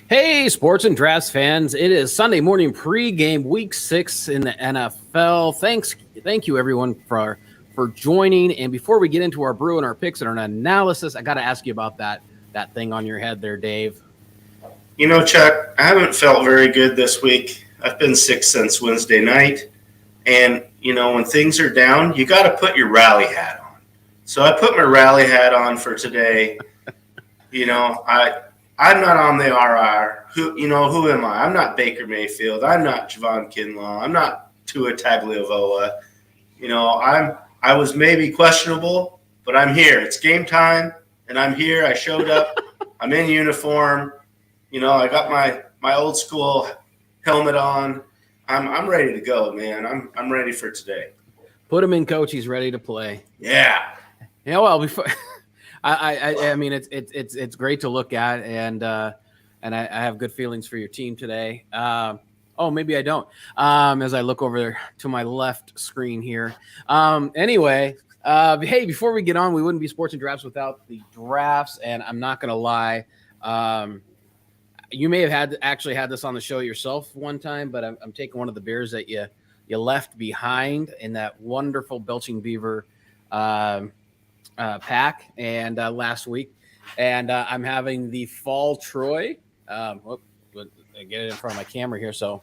Hey, sports and drafts fans! It is Sunday morning pregame, Week 6 in the NFL. Thank you everyone for joining. And before we get into our brew and our picks and our analysis, I got to ask you about that thing on your head there, Dave. You know, Chuck, I haven't felt very good this week. I've been sick since Wednesday night. And, when things are down, you got to put your rally hat on. So I put my rally hat on for today. I'm not on the RR. Who am I? I'm not Baker Mayfield. I'm not Javon Kinlaw. I'm not Tua Tagovailoa. I was maybe questionable, but I'm here. It's game time, and I'm here. I showed up. I'm in uniform. I got my old school helmet on. I'm ready to go, man. I'm ready for today. Put him in, coach. He's ready to play. Yeah. Well, before I mean it's great to look at, and I have good feelings for your team today. Maybe I don't. As I look over there to my left screen here. Anyway, hey, before we get on, we wouldn't be sports and drafts without the drafts, and I'm not gonna lie. You may have actually had this on the show yourself one time, but I'm taking one of the beers that you left behind in that wonderful Belching Beaver pack and last week, and I'm having the Fall Troy. I get it in front of my camera here. So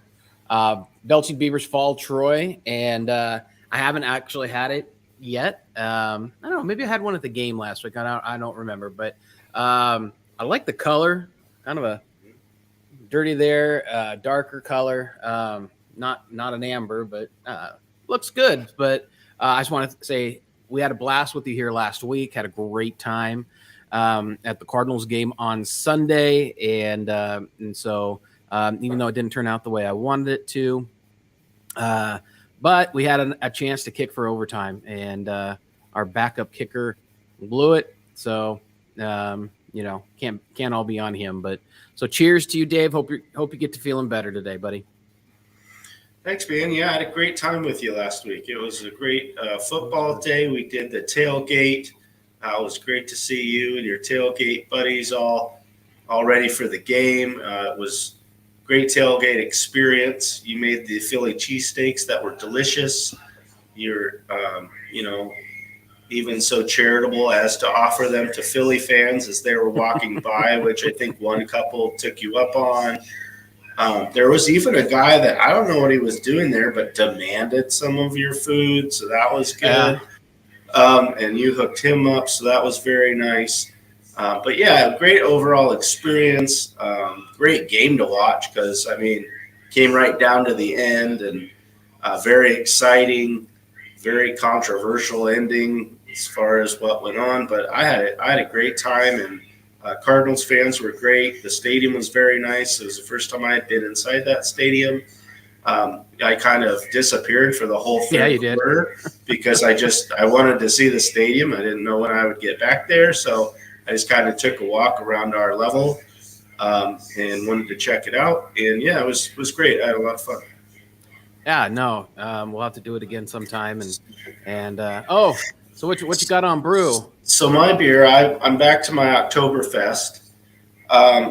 Belching Beaver's Fall Troy, and I haven't actually had it yet. I don't know. Maybe I had one at the game last week. I don't remember, but I like the color. Kind of a dirty there, darker color. Not an amber, but looks good. But I just want to say we had a blast with you here last week. Had a great time at the Cardinals game on Sunday, and so even though it didn't turn out the way I wanted it to, but we had a chance to kick for overtime, and our backup kicker blew it. So can't all be on him. But so cheers to you, Dave. Hope you get to feeling better today, buddy. Thanks, man. Yeah, I had a great time with you last week. It was a great football day. We did the tailgate. It was great to see you and your tailgate buddies all ready for the game. It was a great tailgate experience. You made the Philly cheesesteaks that were delicious. You're, even so charitable as to offer them to Philly fans as they were walking by, which I think one couple took you up on. There was even a guy that I don't know what he was doing there, but demanded some of your food, so that was good. And you hooked him up, so that was very nice. But yeah, great overall experience. Great game to watch because came right down to the end, and very exciting, very controversial ending as far as what went on. But I had a great time, and Cardinals fans were great. The stadium was very nice. It was the first time I had been inside that stadium. I kind of disappeared for the whole third quarter because I wanted to see the stadium. I didn't know when I would get back there, so I just kind of took a walk around our level and wanted to check it out. And yeah, it was great. I had a lot of fun. Yeah, no, we'll have to do it again sometime. So what you got on brew? So my beer, I'm back to my Oktoberfest.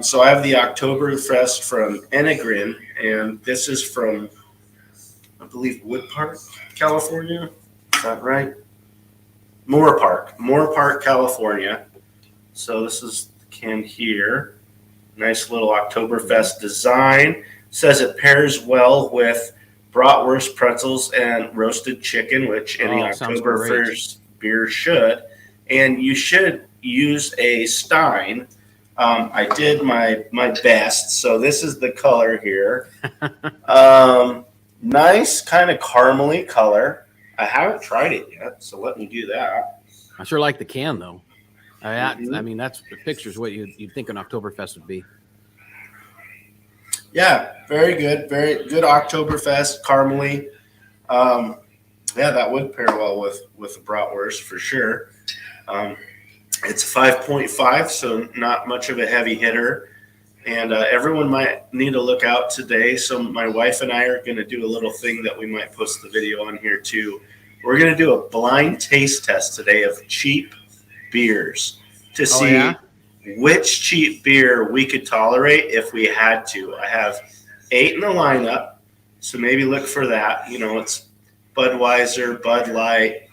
So I have the Oktoberfest from Enegrin, and this is from, I believe, Wood Park, California. Is that right? Moore Park, California. So this is the can here. Nice little Oktoberfest design. Says it pairs well with bratwurst, pretzels, and roasted chicken, which any Oktoberfest beer should. And you should use a Stein. I did my best. So this is the color here. Nice kind of caramely color. I haven't tried it yet, so let me do that. I sure like the can, though. That's the picture's what you'd think an Oktoberfest would be. Yeah, very good Oktoberfest, caramely. That would pair well with the bratwurst for sure. It's 5.5, so not much of a heavy hitter. And everyone might need to look out today. So my wife and I are going to do a little thing that we might post the video on here too. We're going to do a blind taste test today of cheap beers to see which cheap beer we could tolerate if we had to. I have 8 in the lineup, so maybe look for that. It's Budweiser, Bud Light,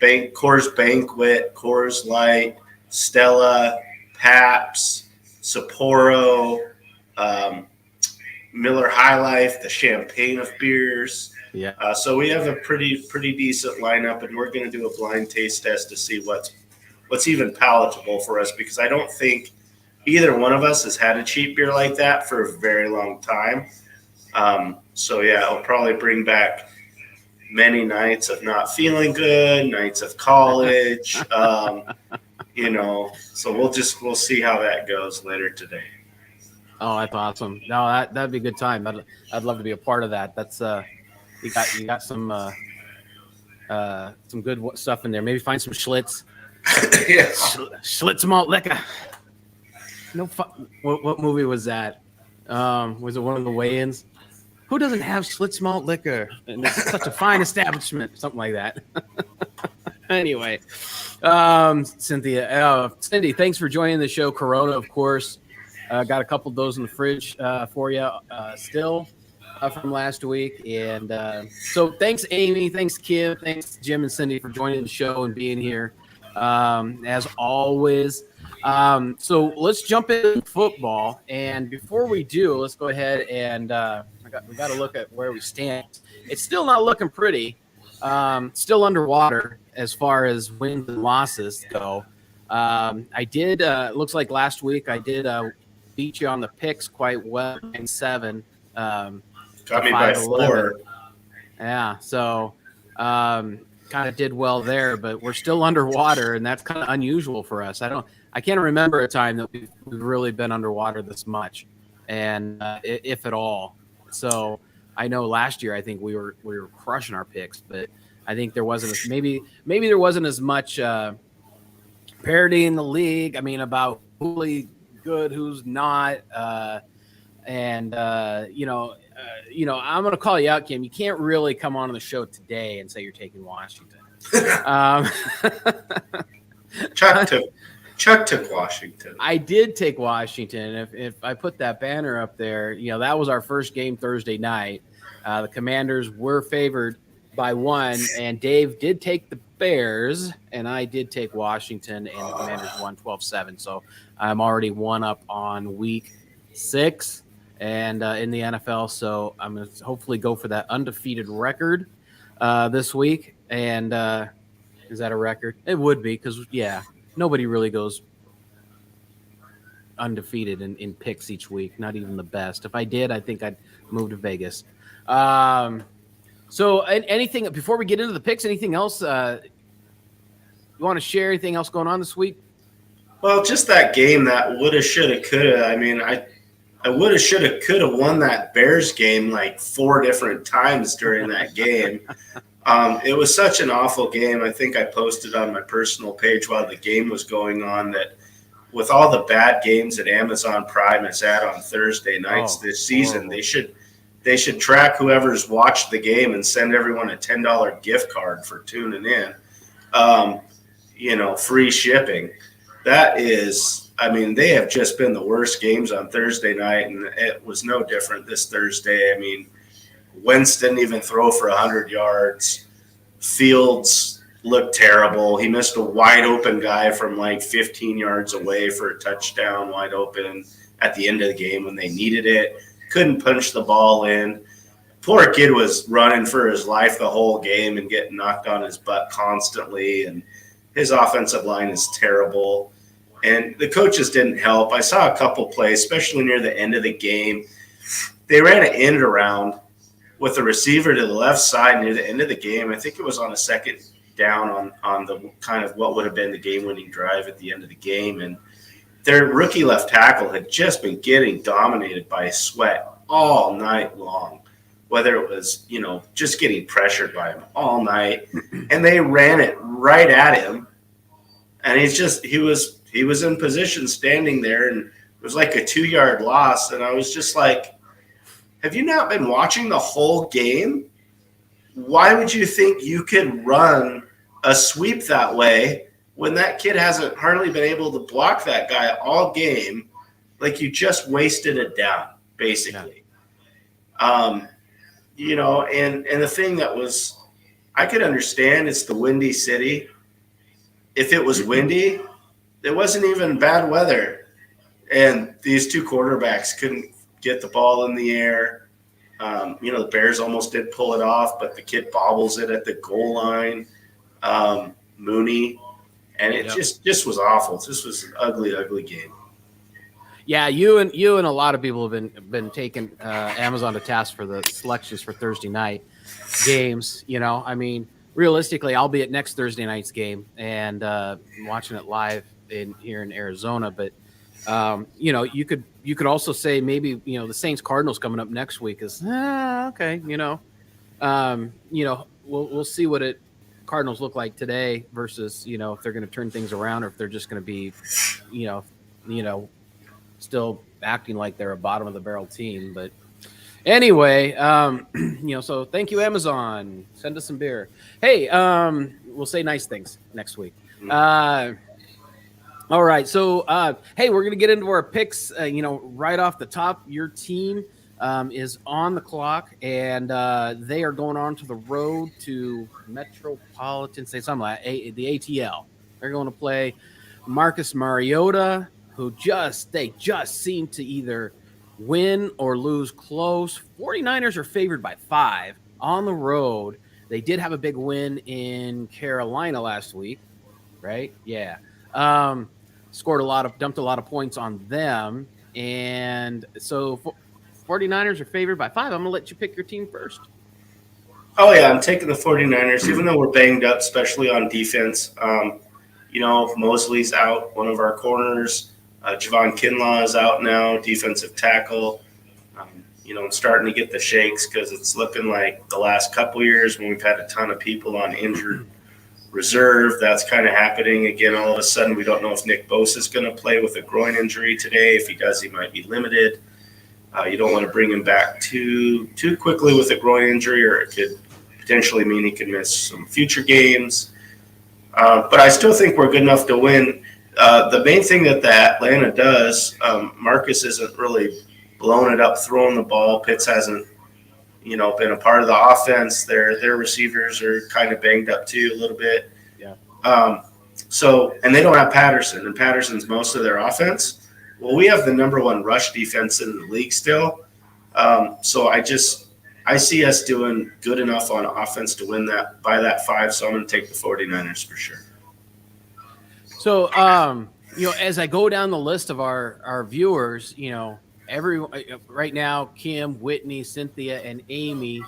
Coors Banquet, Coors Light, Stella, Pabst, Sapporo, Miller High Life, the champagne of beers. Yeah. So we have a pretty decent lineup, and we're going to do a blind taste test to see what's even palatable for us, because I don't think either one of us has had a cheap beer like that for a very long time. So yeah, I'll probably bring back many nights of not feeling good, nights of college, so we'll see how that goes later today. Oh, that's awesome. No, that'd be a good time. I'd love to be a part of that. That's you got some good stuff in there. Maybe find some Schlitz. Yeah. Schlitz malt liquor. No, what movie was that? Was it one of the weigh-ins? Who doesn't have Schlitz malt liquor? And it's such a fine establishment, something like that. Anyway, Cindy, thanks for joining the show. Corona, of course. Got a couple of those in the fridge for you still from last week. And so thanks, Amy. Thanks, Kim. Thanks, Jim and Cindy, for joining the show and being here as always. So let's jump into football. And before we do, let's go ahead and we got to look at where we stand. It's still not looking pretty. Still underwater as far as wins and losses go. I did, looks like last week I did beat you on the picks quite well in 7. Got me by 4. Yeah, so kind of did well there, but we're still underwater, and that's kind of unusual for us. I can't remember a time that we've really been underwater this much, and if at all. So I know last year I think we were crushing our picks, but I think there wasn't maybe there wasn't as much parity in the league. I mean, about who's really good, who's not, and I'm going to call you out, Kim. You can't really come on the show today and say you're taking Washington. Chuck took Washington. I did take Washington. If I put that banner up there, that was our first game Thursday night. The Commanders were favored by 1, and Dave did take the Bears, and I did take Washington, and the Commanders won 12-7. So I'm already 1 up on week 6 and in the NFL. So I'm going to hopefully go for that undefeated record this week. And is that a record? It would be, because, nobody really goes undefeated in picks each week, not even the best. If I did, I think I'd move to Vegas. So anything before we get into the picks, anything else you want to share? Anything else going on this week? Well, just that game that woulda, shoulda, coulda. I mean, I woulda, shoulda, coulda won that Bears game like 4 different times during that game. It was such an awful game. I think I posted on my personal page while the game was going on that with all the bad games that Amazon Prime has had on Thursday nights this season, horrible. They should track whoever's watched the game and send everyone a $10 gift card for tuning in. Free shipping. That is, I mean, they have just been the worst games on Thursday night, and it was no different this Thursday. I mean, Wentz didn't even throw for 100 yards. Fields looked terrible. He missed a wide open guy from like 15 yards away for a touchdown, wide open at the end of the game when they needed it. Couldn't punch the ball in. Poor kid was running for his life the whole game and getting knocked on his butt constantly. And his offensive line is terrible. And the coaches didn't help. I saw a couple plays, especially near the end of the game. They ran an end around with the receiver to the left side near the end of the game. I think it was on a second down on the kind of what would have been the game-winning drive at the end of the game. And their rookie left tackle had just been getting dominated by Sweat all night long, whether it was, just getting pressured by him all night. And they ran it right at him. And he was in position standing there, and it was like a 2-yard loss. And I was just like, have you not been watching the whole game? Why would you think you could run a sweep that way when that kid hasn't hardly been able to block that guy all game, like you just wasted it down, basically. Yeah. And the thing that was, I could understand, it's the Windy City. If it was windy, it wasn't even bad weather. And these two quarterbacks couldn't get the ball in the air. The Bears almost did pull it off, but the kid bobbles it at the goal line. Mooney. And it just was awful. This was an ugly, ugly game. Yeah, you and a lot of people have been taking Amazon to task for the selections for Thursday night games. I mean, realistically, I'll be at next Thursday night's game and watching it live here in Arizona. But you could also say maybe the Saints Cardinals coming up next week is okay. We'll see what it Cardinals look like today versus if they're going to turn things around or if they're just going to be still acting like they're a bottom of the barrel team. But anyway, so thank you, Amazon. Send us some beer. Hey, we'll say nice things next week. All right. So, hey, we're going to get into our picks, right off the top. Your team is on the clock, and they are going on to the road to Metropolitan, say something like the ATL. They're going to play Marcus Mariota, who they just seem to either win or lose close. 49ers are favored by 5 on the road. They did have a big win in Carolina last week, right? Yeah. Dumped a lot of points on them. And so 49ers are favored by 5. I'm going to let you pick your team first. Oh, yeah, I'm taking the 49ers, even though we're banged up, especially on defense. Mosley's out, one of our corners. Javon Kinlaw is out now, defensive tackle. I'm starting to get the shakes because it's looking like the last couple years when we've had a ton of people on injured reserve, that's kind of happening again. All of a sudden, we don't know if Nick Bosa is going to play with a groin injury today. If he does, he might be limited. You don't want to bring him back too quickly with a groin injury, or it could potentially mean he could miss some future games. But I still think we're good enough to win. The main thing that the Atlanta does, Marcus isn't really blowing it up, throwing the ball. Pitts hasn't, been a part of the offense. Their receivers are kind of banged up too a little bit. Yeah. And they don't have Patterson, and Patterson's most of their offense. Well, we have the number 1 rush defense in the league still. So I see us doing good enough on offense to win that by that 5. So I'm going to take the 49ers for sure. So, as I go down the list of our viewers, right now, Kim, Whitney, Cynthia, and Amy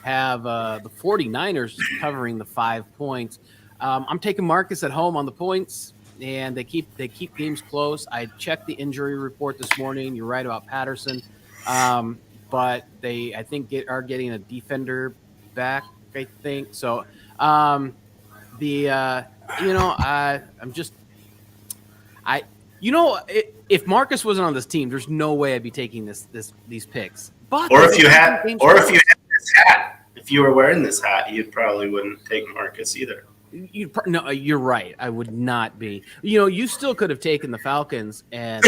have the 49ers covering the 5 points. I'm taking Marcus at home on the points, and they keep games close. I checked the injury report this morning. You're right about Patterson, but they are getting a defender back. I think so. If Marcus wasn't on this team, there's no way I'd be taking these picks. But if you had this hat, if you were wearing this hat, you probably wouldn't take Marcus either. No, you're right. I would not be. You still could have taken the Falcons and,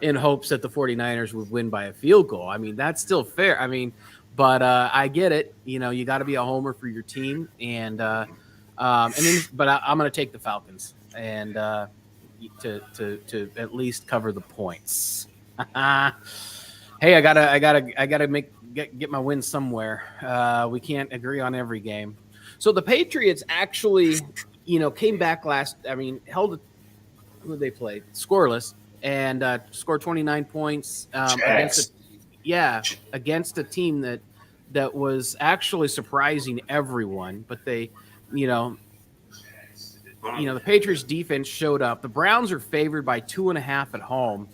in hopes that the 49ers would win by a field goal. I mean, that's still fair. I mean, but I get it. You got to be a homer for your team. I'm going to take the Falcons and to at least cover the points. Hey, I gotta get my win somewhere. We can't agree on every game. So the Patriots actually, came back held it. Who did they play? Scoreless and scored 29 points against a team that was actually surprising everyone. But they, the Patriots defense showed up. The Browns are favored by 2.5 at home.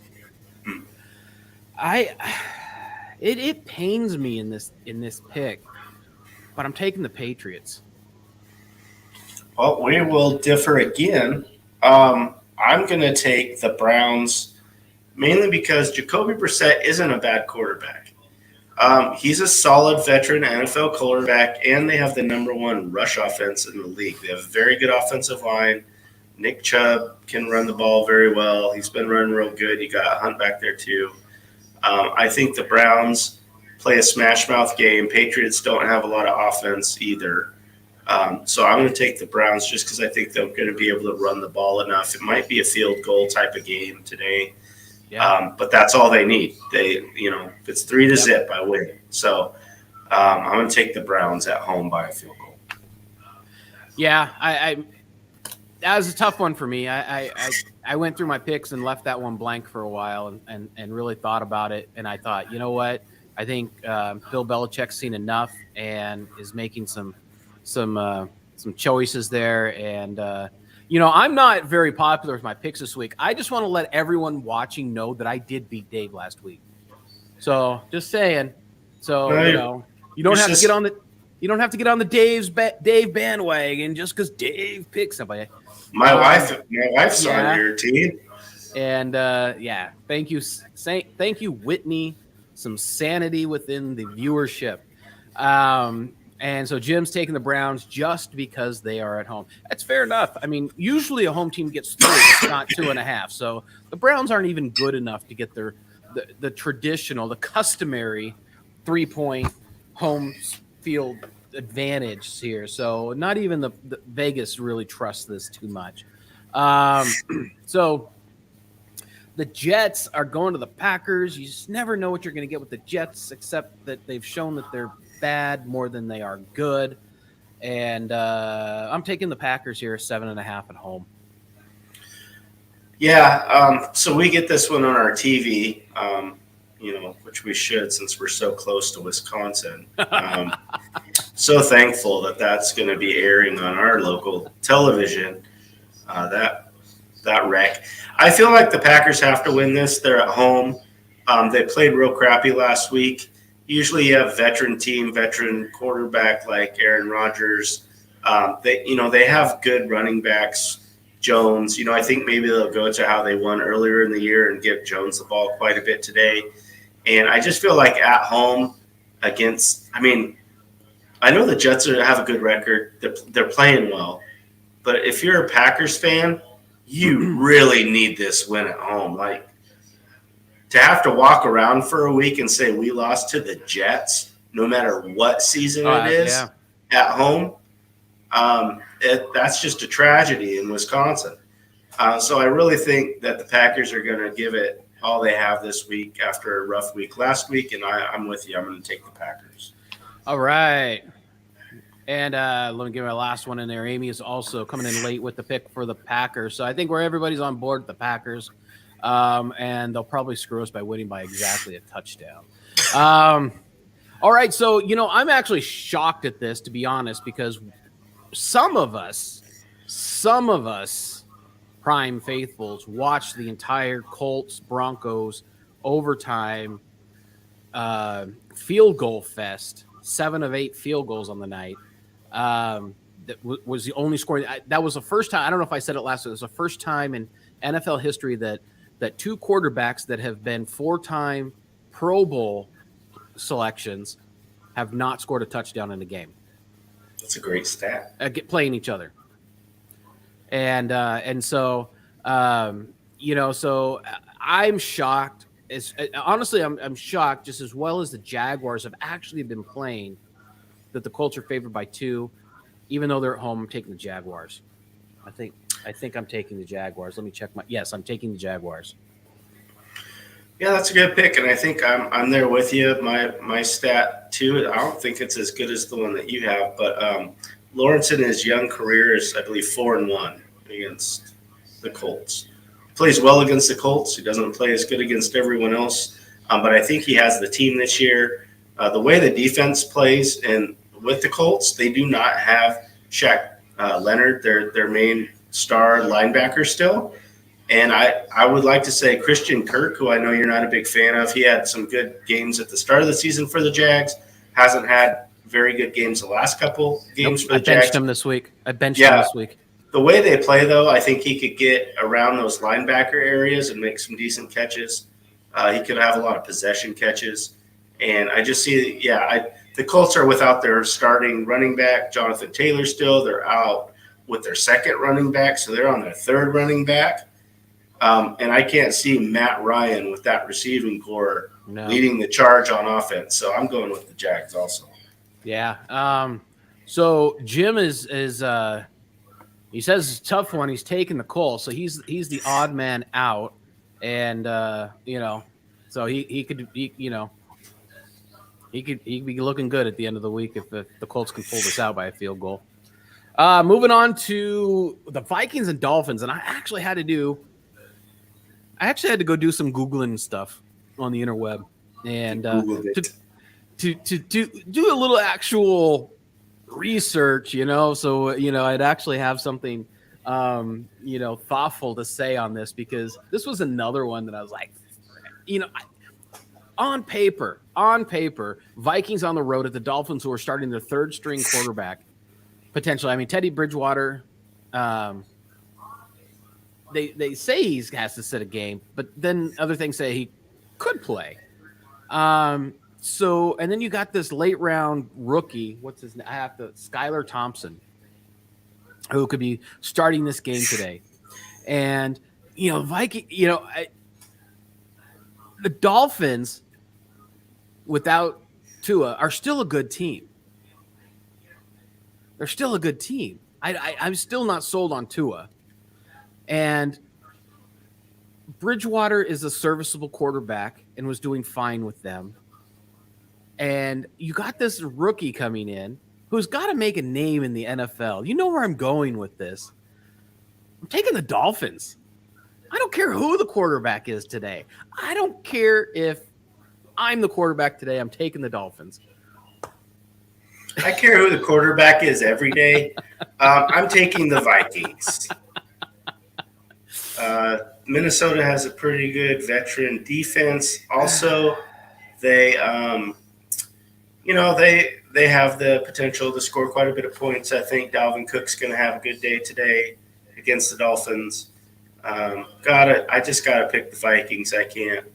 It pains me in this pick, but I'm taking the Patriots. Well, we will differ again. I'm going to take the Browns mainly because Jacoby Brissett isn't a bad quarterback. He's a solid veteran NFL quarterback, and they have the number 1 rush offense in the league. They have a very good offensive line. Nick Chubb can run the ball very well. He's been running real good. You got Hunt back there too. I think the Browns play a smash mouth game. Patriots don't have a lot of offense either. So I'm going to take the Browns just because I think they're going to be able to run the ball enough. It might be a field goal type of game today. Yeah. But that's all they need. If it's 3-0, I win. So I'm going to take the Browns at home by a field goal. Yeah, that was a tough one for me. I went through my picks and left that one blank for a while and really thought about it. And I thought, you know what? I think Bill Belichick's seen enough and is making some choices there. And I'm not very popular with my picks this week. I just want to let everyone watching know that I did beat Dave last week. So just saying. So you don't have to get on the. You don't have to get on the Dave bandwagon just because Dave picked somebody. My wife's on your team. And thank you, Whitney. Some sanity within the viewership. And so Jim's taking the Browns just because they are at home. That's fair enough. I mean, usually a home team gets 3, not 2.5. So the Browns aren't even good enough to get the traditional, the customary 3-point home field advantage here. So not even the Vegas really trusts this too much. So the Jets are going to the Packers. You just never know what you're going to get with the Jets, except that they've shown that they're bad more than they are good. And I'm taking the Packers here, 7.5 at home. Yeah. So we get this one on our TV, which we should since we're so close to Wisconsin. So thankful that that's going to be airing on our local television. That wreck. I feel like the Packers have to win this. They're at home. They played real crappy last week. Usually you have veteran quarterback like Aaron Rodgers. They have good running backs. Jones, I think maybe they'll go to how they won earlier in the year and give Jones the ball quite a bit today. And I just feel like at home I know the Jets have a good record. They're playing well. But if you're a Packers fan, you really need this win at home. Like, to have to walk around for a week and say we lost to the Jets, no matter what season it is, at home, that's just a tragedy in Wisconsin. So I really think that the Packers are going to give it all they have this week after a rough week last week, and I'm with you. I'm going to take the Packers. All right. And let me get my last one in there. Amy is also coming in late with the pick for the Packers. So I think everybody's on board with the Packers. And they'll probably screw us by winning by exactly a touchdown. All right. So, I'm actually shocked at this, to be honest, because some of us, Prime faithfuls, watched the entire Colts-Broncos overtime field goal fest. 7 of 8 field goals on the night. That was the only scoring. That was the first time. I don't know if I said it last week. It was the first time in NFL history that 2 quarterbacks that have been 4-time Pro Bowl selections have not scored a touchdown in a game. That's a great stat. Playing each other. And so, so I'm shocked. Honestly, I'm shocked, just as well as the Jaguars have actually been playing, that the Colts are favored by 2. Even though they're at home, I'm taking the Jaguars. I think I'm taking the Jaguars. Let me check yes, I'm taking the Jaguars. Yeah, that's a good pick, and I think I'm there with you. My stat too. I don't think it's as good as the one that you have, but Lawrence in his young career is, I believe, 4-1 against the Colts. Plays well against the Colts. He doesn't play as good against everyone else, but I think he has the team this year. The way the defense plays, and with the Colts, they do not have Shaq Leonard, their main star linebacker still. And I would like to say Christian Kirk, who I know you're not a big fan of, he had some good games at the start of the season for the Jags. Hasn't had very good games the last couple games for the Jags. I benched him this week. The way they play, though, I think he could get around those linebacker areas and make some decent catches. He could have a lot of possession catches. And I just see, the Colts are without their starting running back, Jonathan Taylor, still. They're out with their second running back, so they're on their third running back. And I can't see Matt Ryan with that receiving core leading the charge on offense. So I'm going with the Jags also. Yeah. So Jim is he says it's a tough one. He's taking the Colts, so he's the odd man out, and so he could be looking good at the end of the week if the Colts can pull this out by a field goal. Moving on to the Vikings and Dolphins, and I actually had to go do some Googling and stuff on the interweb, and to do a little actual research, so I'd actually have something thoughtful to say on this, because this was another one that I was like, on paper, Vikings on the road at the Dolphins, who are starting their third string quarterback potentially. I mean, Teddy Bridgewater, they say he has to sit a game, but then other things say he could play. So, and then you got this late round rookie. What's his name? Skylar Thompson, who could be starting this game today. And, the Dolphins without Tua are still a good team. They're still a good team. I'm still not sold on Tua. And Bridgewater is a serviceable quarterback and was doing fine with them. And you got this rookie coming in who's got to make a name in the NFL. You know where I'm going with this. I'm taking the Dolphins. I don't care who the quarterback is today. I don't care if I'm the quarterback today. I'm taking the Dolphins. I care who the quarterback is every day. I'm taking the Vikings. Minnesota has a pretty good veteran defense. Also, they they have the potential to score quite a bit of points. I think Dalvin Cook's going to have a good day today against the Dolphins. I just got to pick the Vikings. I can't.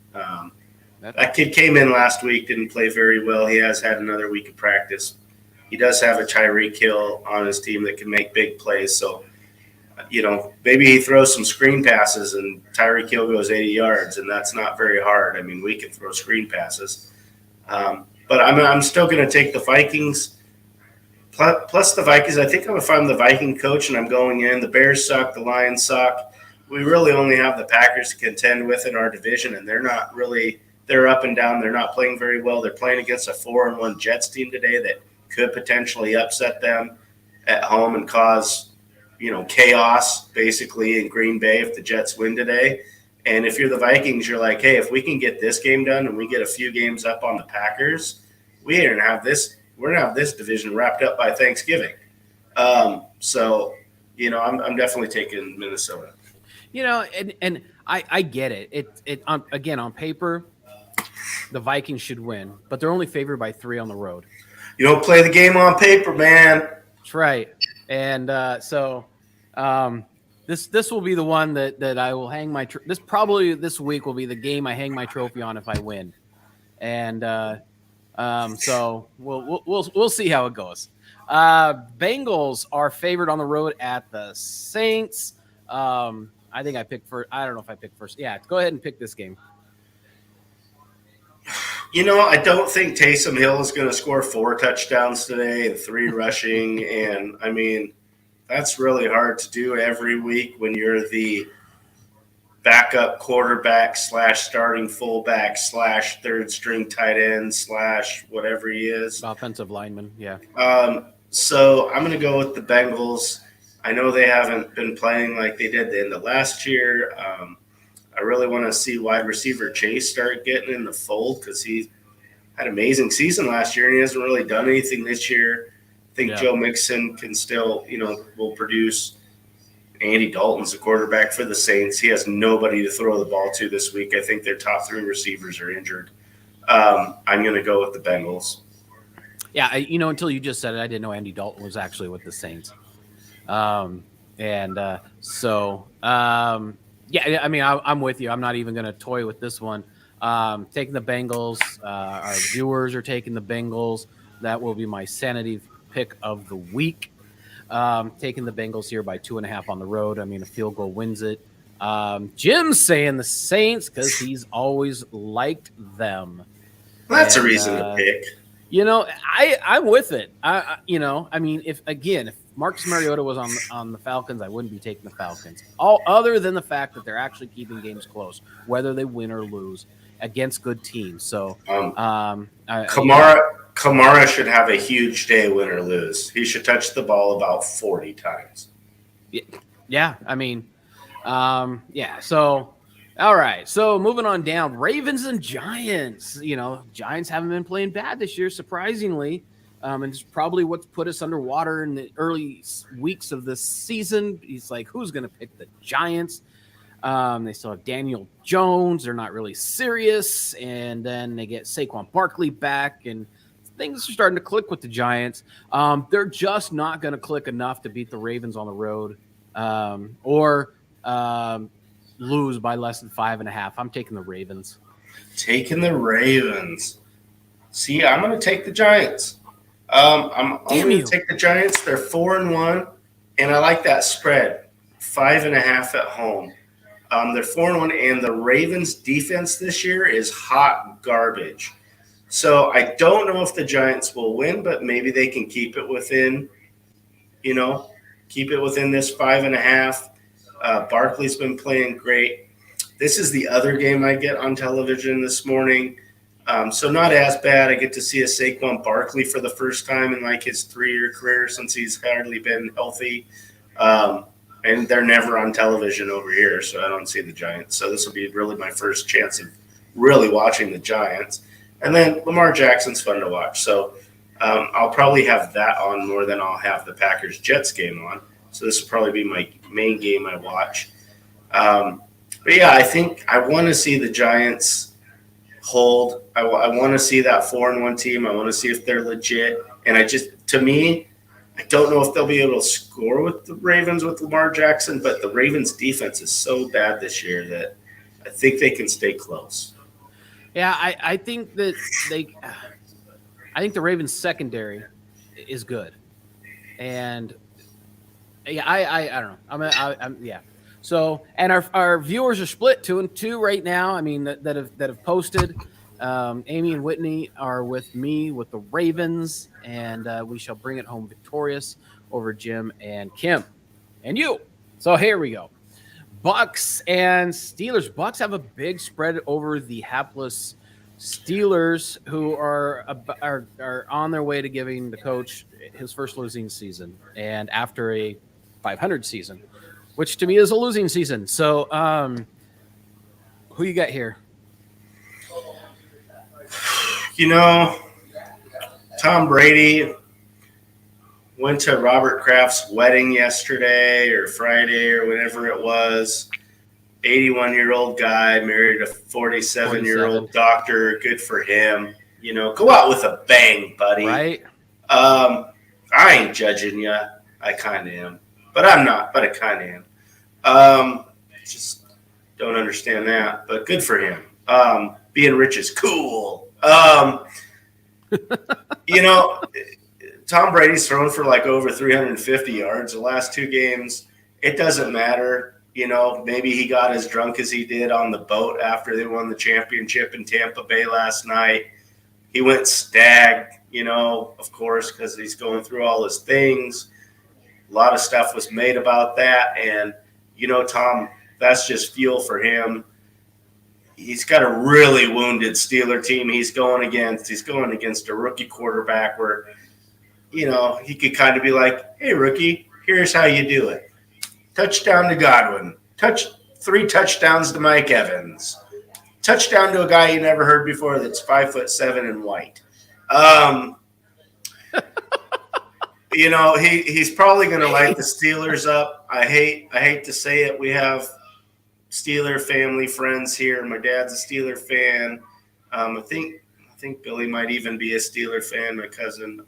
That kid came in last week, didn't play very well. He has had another week of practice. He does have a Tyreek Hill on his team that can make big plays. So, maybe he throws some screen passes and Tyreek Hill goes 80 yards, and that's not very hard. I mean, we can throw screen passes. But I'm still going to take the Vikings. Plus the Vikings, I think if I'm the Viking coach and I'm going in, the Bears suck, the Lions suck. We really only have the Packers to contend with in our division, and they're not really – they're up and down. They're not playing very well. They're playing against a 4-1 Jets team today that could potentially upset them at home and cause, chaos basically in Green Bay if the Jets win today. And if you're the Vikings, you're like, hey, if we can get this game done and we get a few games up on the Packers, we're gonna have this division wrapped up by Thanksgiving. So I'm definitely taking Minnesota. And I get it. Again, on paper, the Vikings should win, but they're only favored by 3 on the road. You don't play the game on paper, man. That's right. And this will be the one that I will hang my this week will be the game I hang my trophy on if I win. And so we'll see how it goes. Bengals are favored on the road at the Saints. I think I picked first. I don't know if I picked first. Yeah, go ahead and pick this game. I don't think Taysom Hill is going to score 4 touchdowns today and 3 rushing. And, I mean, that's really hard to do every week when you're the backup quarterback / starting fullback / third string tight end / whatever he is. Offensive lineman, yeah. So I'm going to go with the Bengals. I know they haven't been playing like they did the end of last year. I really want to see wide receiver Chase start getting in the fold because he had an amazing season last year and he hasn't really done anything this year. I think Joe Mixon can still, will produce. Andy Dalton's the quarterback for the Saints. He has nobody to throw the ball to this week. I think their top 3 receivers are injured. I'm going to go with the Bengals. Yeah, until you just said it, I didn't know Andy Dalton was actually with the Saints. Yeah, I mean, I'm with you. I'm not even going to toy with this one. Taking the Bengals. Our viewers are taking the Bengals. That will be my sanity pick of the week. Taking the Bengals here by 2.5 on the road. I mean, a field goal wins it. Jim's saying the Saints because he's always liked them. Well, that's a reason to pick. I'm with it. I mean, if Marcus Mariota was on the Falcons, I wouldn't be taking the Falcons. All other than the fact that they're actually keeping games close, whether they win or lose against good teams. So, Kamara should have a huge day, win or lose. He should touch the ball about 40 times. Yeah, I mean, yeah. So, all right. So moving on down, Ravens and Giants. Giants haven't been playing bad this year, surprisingly. And it's probably what's put us underwater in the early weeks of this season. He's like, who's going to pick the Giants? They still have Daniel Jones. They're not really serious. And then they get Saquon Barkley back, and things are starting to click with the Giants. They're just not going to click enough to beat the Ravens on the road or lose by less than 5.5. I'm taking the Ravens. Taking the Ravens. See, I'm going to take the Giants. I'm only going to take the Giants. They're 4-1, and I like that spread, 5.5 at home. They're 4-1, and the Ravens' defense this year is hot garbage. So I don't know if the Giants will win, but maybe they can keep it within this 5.5. Barkley's been playing great. This is the other game I get on television this morning. So not as bad. I get to see a Saquon Barkley for the first time in like his 3-year career since he's hardly been healthy. And they're never on television over here, so I don't see the Giants. So this will be really my first chance of really watching the Giants. And then Lamar Jackson's fun to watch. So I'll probably have that on more than I'll have the Packers-Jets game on. So this will probably be my main game I watch. But, yeah, I think I want to see the Giants hold. I want to see that 4-1 team. I want to see if they're legit. And to me, I don't know if they'll be able to score with the Ravens with Lamar Jackson, but the Ravens' defense is so bad this year that I think they can stay close. Yeah, I think that I think the Ravens' secondary is good, and yeah, I don't know. I'm yeah. So, and our viewers are split 2-2 right now. I mean that have posted. Amy and Whitney are with me with the Ravens, and we shall bring it home victorious over Jim and Kim and you. So here we go. Bucks and Steelers. Bucks have a big spread over the hapless Steelers, who are on their way to giving the coach his first losing season, and after a 500 season, which to me is a losing season. So, who you got here? Tom Brady went to Robert Kraft's wedding yesterday or Friday or whenever it was. 81-year-old guy married a 47-year-old doctor. Good for him. Go out with a bang, buddy. Right. I ain't judging you. I kind of am. But I'm not. But I kind of am. Just don't understand that. But good for him. Being rich is cool. Tom Brady's thrown for like over 350 yards the last 2 games. It doesn't matter. Maybe he got as drunk as he did on the boat after they won the championship in Tampa Bay last night. He went stag, of course, because he's going through all his things. A lot of stuff was made about that. And, Tom, that's just fuel for him. He's got a really wounded Steeler team he's going against. He's going against a rookie quarterback where, he could kind of be like, hey, rookie, here's how you do it. Touchdown to Godwin. 3 touchdowns to Mike Evans. Touchdown to a guy you never heard before that's 5'7" and white. He's probably going to light the Steelers up. I hate to say it. We have Steeler family friends here. My dad's a Steeler fan. I think Billy might even be a Steeler fan, my cousin.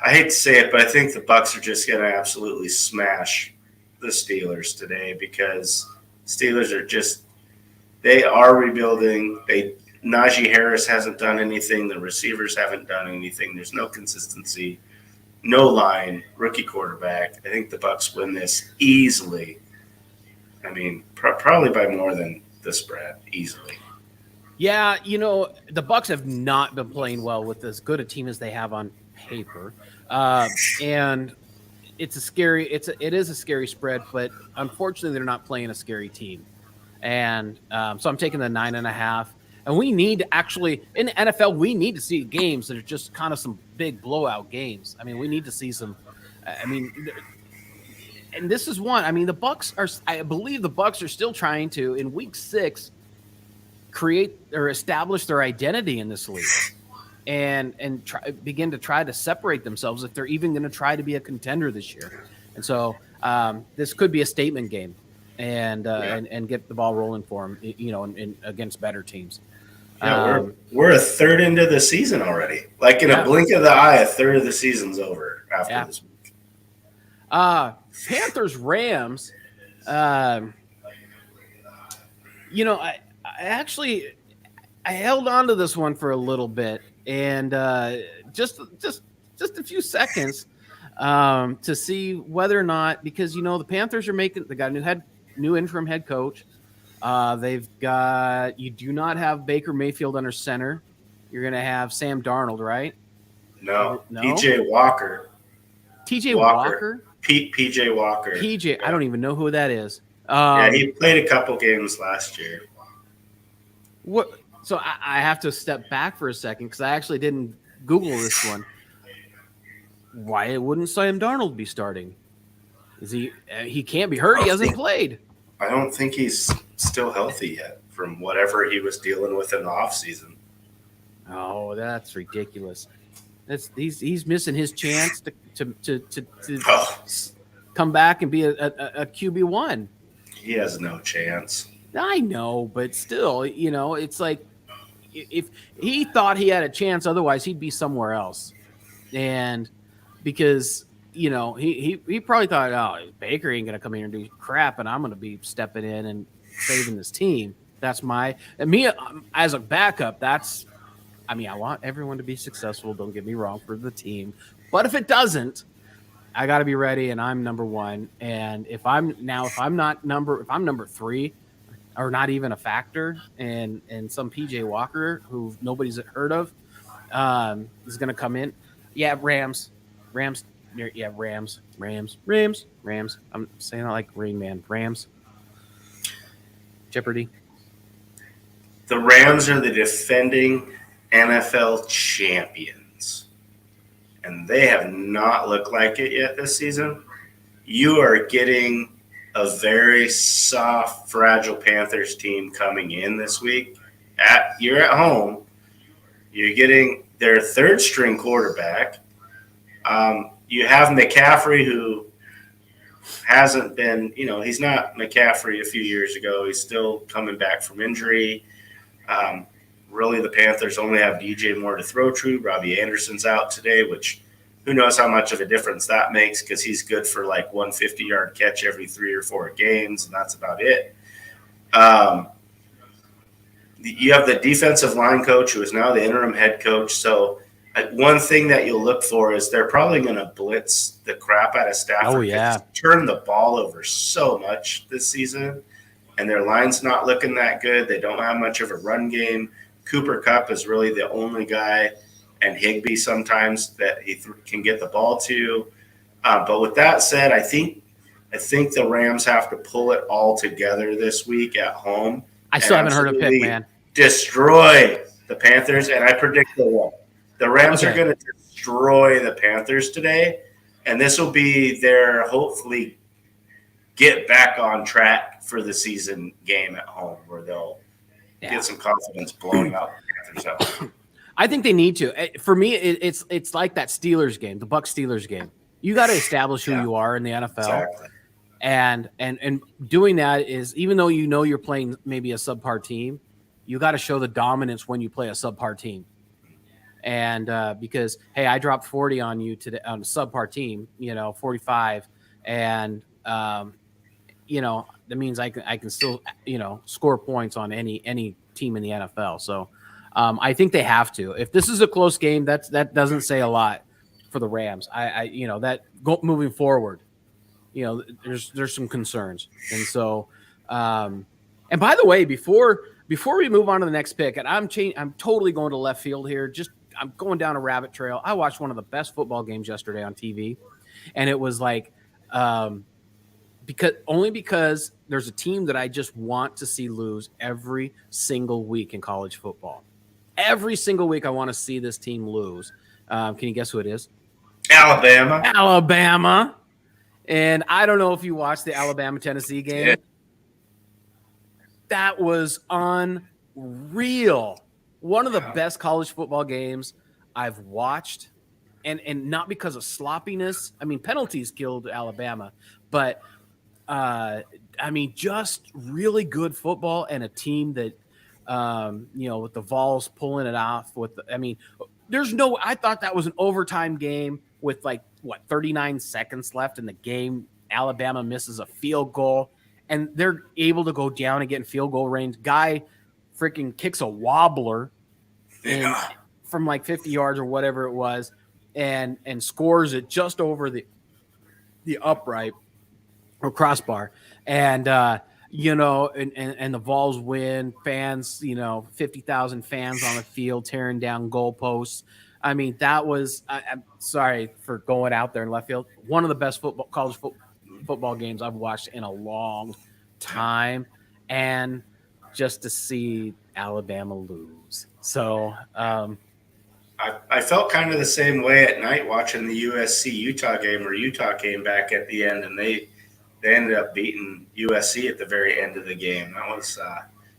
I hate to say it, but I think the Bucs are just going to absolutely smash the Steelers today because Steelers they are rebuilding. Najee Harris hasn't done anything. The receivers haven't done anything. There's no consistency. no line, rookie quarterback. I think the Bucs win this easily. I mean, probably by more than the spread, easily. Yeah, the Bucs have not been playing well with as good a team as they have on paper, and it is a scary spread. But unfortunately, they're not playing a scary team, and so I'm taking the 9.5. And we need to actually in the NFL, we need to see games that are just kind of some big blowout games. I mean, we need to see some. I mean, and this is one. I mean, the Bucs are. I believe the Bucs are still trying to in Week 6 create or establish their identity in this league, and begin to try to separate themselves if they're even going to try to be a contender this year. And so this could be a statement game, and get the ball rolling for them, in against better teams. Yeah, we're a third into the season already. Like in a blink of the eye, a third of the season's over after this week. Panthers Rams. I held on to this one for a little bit, and just a few seconds to see whether or not, because the Panthers they got a new interim head coach. You do not have Baker Mayfield under center. You're going to have Sam Darnold, right? No. PJ Walker. TJ Walker? PJ Walker. PJ, I don't even know who that is. He played a couple games last year. What? So I have to step back for a second because I actually didn't Google this one. Why wouldn't Sam Darnold be starting? Is he can't be hurt. He hasn't played. I don't think he's still healthy yet from whatever he was dealing with in the offseason. Oh, that's ridiculous. He's missing his chance to come back and be a QB1. He has no chance. I know, but still, it's like if he thought he had a chance, otherwise he'd be somewhere else. And because he probably thought, oh, Baker ain't gonna come here and do crap, and I'm gonna be stepping in and saving this team. That's me as a backup. I want everyone to be successful. Don't get me wrong, for the team, but if it doesn't, I got to be ready, and I'm number one. And if I'm number 3, or not even a factor, and some PJ Walker who nobody's heard of is going to come in. Yeah, Rams. Yeah, Rams. I'm saying it like Rain Man. Rams. Jeopardy. The Rams are the defending NFL champions, and they have not looked like it yet this season. You are getting a very soft, fragile Panthers team coming in this week. You're at home. You're getting their third-string quarterback. You have McCaffrey, who hasn't been, he's not McCaffrey a few years ago. He's still coming back from injury. Really, the Panthers only have DJ Moore to throw to. Robbie Anderson's out today, which who knows how much of a difference that makes, because he's good for like 150-yard catch every 3 or 4 games, and that's about it. You have the defensive line coach, who is now the interim head coach. So one thing that you'll look for is they're probably going to blitz the crap out of Stafford. Oh, yeah. Turn the ball over so much this season, and their line's not looking that good. They don't have much of a run game. Cooper Kupp is really the only guy, and Higbee sometimes, that he can get the ball to. But with that said, I think the Rams have to pull it all together this week at home. I still haven't heard a pick, man. Destroy the Panthers, and I predict they will. The Rams are going to destroy the Panthers today, and this will be their hopefully get back on track for the season game at home, where they'll get some confidence blowing out the Panthers at home. I think they need to. For me, it's like that Steelers game, the Bucs Steelers game. You got to establish who you are in the NFL. Exactly. And doing that is, even though you're playing maybe a subpar team, you got to show the dominance when you play a subpar team. And because, hey, I dropped 40 on you today on a subpar team, 45, and that means I can still score points on any team in the NFL. So I think they have to. If this is a close game, that doesn't say a lot for the Rams. That moving forward, there's some concerns. And so, and by the way, before we move on to the next pick, and I'm totally going to left field here. I'm going down a rabbit trail. I watched one of the best football games yesterday on TV, and it was like, because there's a team that I just want to see lose every single week in college football. Every single week, I want to see this team lose. Can you guess who it is? Alabama. And I don't know if you watched the Alabama-Tennessee game. Yeah. That was unreal. One of the best college football games I've watched. And not because of sloppiness. I mean, penalties killed Alabama. But, just really good football and a team that, with the Vols pulling it off. I thought that was an overtime game with 39 seconds left in the game. Alabama misses a field goal, and they're able to go down and get in field goal range. Guy freaking kicks a wobbler from 50 yards or whatever it was, and scores it just over the upright or crossbar. And and the Vols win. Fans, 50,000 fans on the field tearing down goalposts. I mean, that was. I'm sorry for going out there in left field. One of the best college football games I've watched in a long time, and just to see Alabama lose. So I felt kind of the same way at night watching the USC-Utah game, where Utah came back at the end and they ended up beating USC at the very end of the game. That was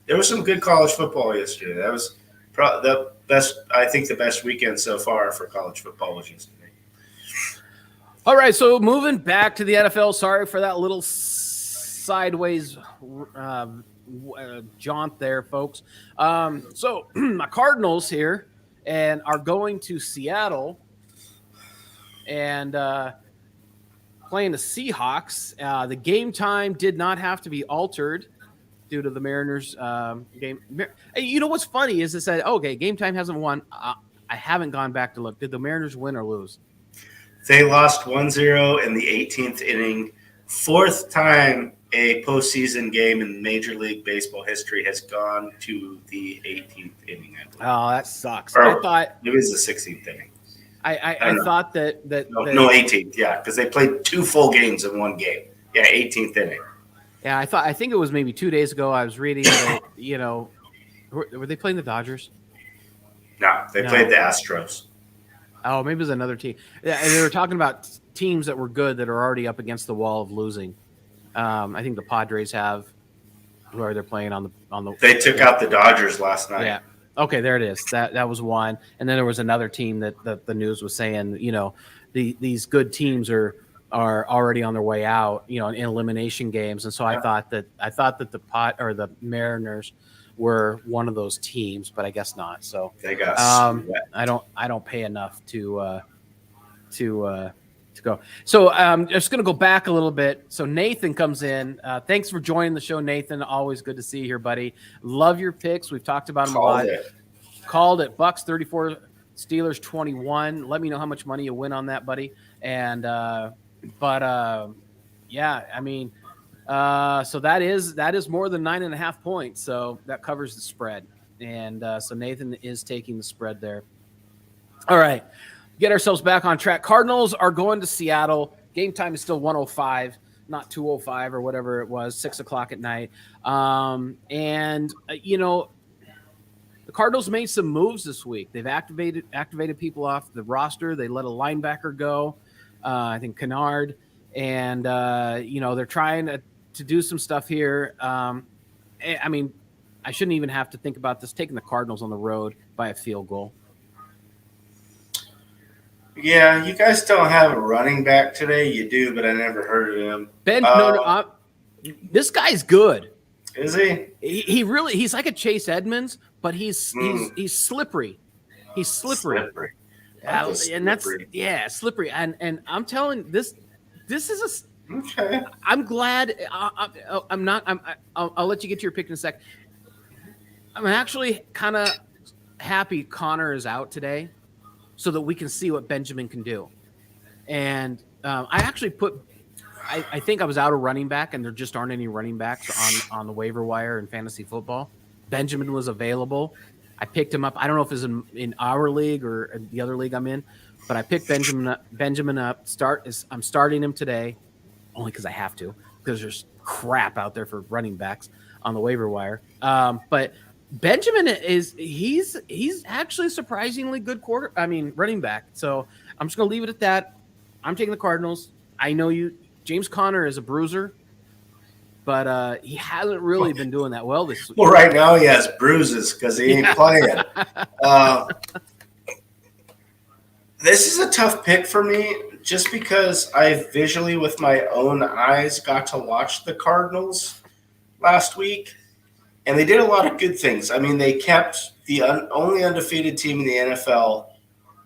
there was some good college football yesterday. That was the best. I think the best weekend so far for college football was yesterday. All right, so moving back to the NFL. Sorry for that little sideways jaunt there, folks. So my Cardinals here and are going to Seattle and playing the Seahawks. The game time did not have to be altered due to the Mariners game. You know what's funny is it said, okay, game time hasn't won. I haven't gone back to look. Did the Mariners win or lose? They lost 1-0 in the 18th inning. Fourth time a postseason game in Major League Baseball history has gone to the 18th inning, I believe. Oh, that sucks. I thought it was the 16th inning. I thought that no 18th, yeah, because they played 2 full games in one game. Yeah, 18th inning. Yeah, I think it was maybe 2 days ago. I was reading that, were they playing the Dodgers? No, they played the Astros. Oh, maybe it was another team. Yeah, they were talking about teams that were good that are already up against the wall of losing. I think the Padres have, who are they playing on the? They took out the Dodgers last night. Yeah. Okay, there it is. That was one, and then there was another team that the news was saying, these good teams are already on their way out, in elimination games, and so I thought that the Mariners were one of those teams, but I guess not. So they got I don't pay enough to go. So I'm just going to go back a little bit. So Nathan comes in. Thanks for joining the show, Nathan. Always good to see you here, buddy. Love your picks. We've talked about them a lot. Called it Bucks 34, Steelers 21. Let me know how much money you win on that, buddy. And yeah, I mean, so that is more than 9.5 points. So that covers the spread. And so Nathan is taking the spread there. All right. Get ourselves back on track. Cardinals are going to Seattle. Game time is still 1:05, not 2:05 or whatever it was, 6:00 at night. The Cardinals made some moves this week. They've activated people off the roster. They let a linebacker go, I think Kennard, and they're trying to do some stuff here. I mean, I shouldn't even have to think about this. Taking the Cardinals on the road by a field goal. Yeah, you guys don't have a running back today. You do, but I never heard of him. This guy's good. Is he? He's like a Chase Edmonds, but he's slippery. He's slippery. And that's slippery. And I'm telling this is a okay. I'm glad. I'm not. I'll let you get to your pick in a sec. I'm actually kind of happy Connor is out today, so that we can see what Benjamin can do. And I actually I think I was out of running back, and there just aren't any running backs on the waiver wire in fantasy football. Benjamin was available. I picked him up. I don't know if it's in our league or the other league I'm in, but I picked Benjamin up. I'm starting him today, only because I have to, because there's crap out there for running backs on the waiver wire. But Benjamin he's actually surprisingly good running back. So I'm just gonna leave it at that. I'm taking the Cardinals. I know James Conner is a bruiser, but he hasn't really been doing that well this week. Well, right now he has bruises because he ain't playing. This is a tough pick for me just because I visually, with my own eyes, got to watch the Cardinals last week, and they did a lot of good things. I mean, they kept the only undefeated team in the NFL